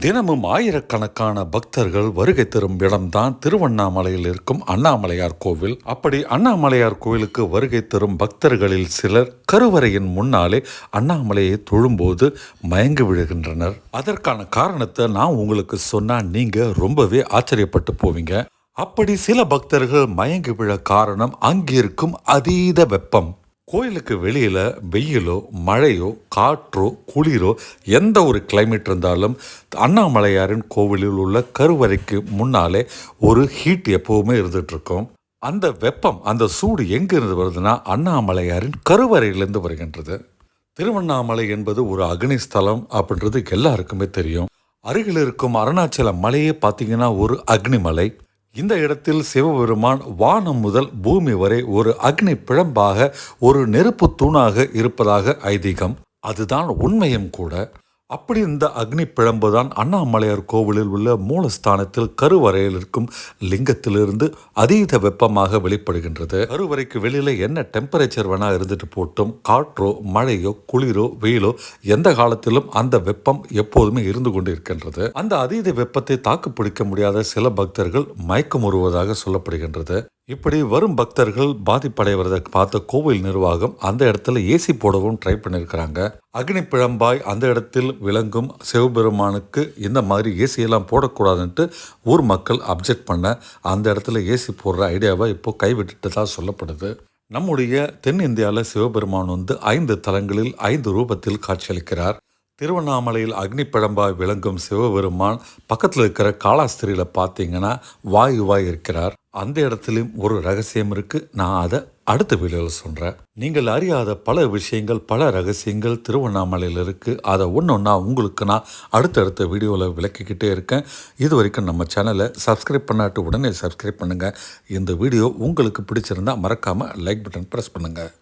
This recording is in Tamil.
தினமும் ஆயிரக்கணக்கான பக்தர்கள் வருகை தரும் இடம்தான் திருவண்ணாமலையில் இருக்கும் அண்ணாமலையார் கோவில். அப்படி அண்ணாமலையார் கோவிலுக்கு வருகை தரும் பக்தர்களில் சிலர் கருவறையின் முன்னாலே அண்ணாமலையை தொழும்போது மயங்கி விழுகின்றனர். அதற்கான காரணத்தை நான் உங்களுக்கு சொன்னா நீங்க ரொம்பவே ஆச்சரியப்பட்டு போவீங்க. அப்படி சில பக்தர்கள் மயங்கி விழ காரணம் அங்கிருக்கும் அதீத வெப்பம். கோயிலுக்கு வெளியில் வெயிலோ மழையோ காற்றோ குளிரோ எந்த ஒரு கிளைமேட் இருந்தாலும் அண்ணாமலையாரின் கோவிலில் உள்ள கருவறைக்கு முன்னாலே ஒரு ஹீட் எப்போவுமே இருந்துகிட்ருக்கும். அந்த வெப்பம் அந்த சூடு எங்கிருந்து வருதுன்னா அண்ணாமலையாரின் கருவறையிலேருந்து வருகின்றது. திருவண்ணாமலை என்பது ஒரு அக்னி ஸ்தலம் அப்படின்றது எல்லாருக்குமே தெரியும். அருகில் இருக்கும் அருணாச்சல மலையே பார்த்தீங்கன்னா ஒரு அக்னிமலை. இந்த இடத்தில் சிவபெருமான் வானம் முதல் பூமி வரை ஒரு அக்னி பிழம்பாக ஒரு நெருப்பு தூணாக இருப்பதாக ஐதீகம். அதுதான் உண்மையும் கூட. அப்படி இந்த அக்னி பிழம்பு தான் அண்ணாமலையார் கோவிலில் உள்ள மூலஸ்தானத்தில் கருவறையில் இருக்கும் லிங்கத்திலிருந்து அதீத வெப்பமாக வெளிப்படுகின்றது. கருவறைக்கு வெளியில என்ன டெம்பரேச்சர் வேணா இருந்துட்டு போட்டும் காற்றோ மழையோ குளிரோ வெயிலோ எந்த காலத்திலும் அந்த வெப்பம் எப்போதுமே இருந்து கொண்டு இருக்கின்றது. அந்த அதீத வெப்பத்தை தாக்கு பிடிக்க முடியாத சில பக்தர்கள் மயக்கமுறுவதாக சொல்லப்படுகின்றது. இப்படி வரும் பக்தர்கள் பாதிப்படைவதை பார்த்த கோவில் நிர்வாகம் அந்த இடத்துல ஏசி போடவும் ட்ரை பண்ணியிருக்கிறாங்க. அக்னி பிழம்பாய் அந்த இடத்தில் விளங்கும் சிவபெருமானுக்கு இந்த மாதிரி ஏசியெல்லாம் போடக்கூடாதுன்ட்டு ஊர் மக்கள் அப்ஜெக்ட் பண்ண அந்த இடத்துல ஏசி போடுற ஐடியாவை இப்போ கைவிட்டுட்டு தான் சொல்லப்படுது. நம்முடைய தென்னிந்தியாவில் சிவபெருமான் 5 தலங்களில் 5 ரூபத்தில் காட்சியளிக்கிறார். திருவண்ணாமலையில் அக்னி பிழம்பாய் விளங்கும் சிவபெருமான் பக்கத்தில் இருக்கிற காளாஸ்திரியில் பார்த்தீங்கன்னா வாயுவாய் இருக்கிறார். அந்த இடத்துலையும் ஒரு ரகசியம் இருக்கு. நான் அதை அடுத்த வீடியோவில் சொல்கிறேன். நீங்கள் அறியாத பல விஷயங்கள் பல ரகசியங்கள் திருவண்ணாமலையில் இருக்குது. அதை ஒன்றா உங்களுக்கு நான் அடுத்தடுத்த வீடியோவில் விளக்கிக்கிட்டே இருக்கேன். இது வரைக்கும் நம்ம சேனலை சப்ஸ்கிரைப் பண்ணாட்டு உடனே சப்ஸ்கிரைப் பண்ணுங்கள். இந்த வீடியோ உங்களுக்கு பிடிச்சிருந்தா மறக்காமல் லைக் பட்டன் ப்ரெஸ் பண்ணுங்கள்.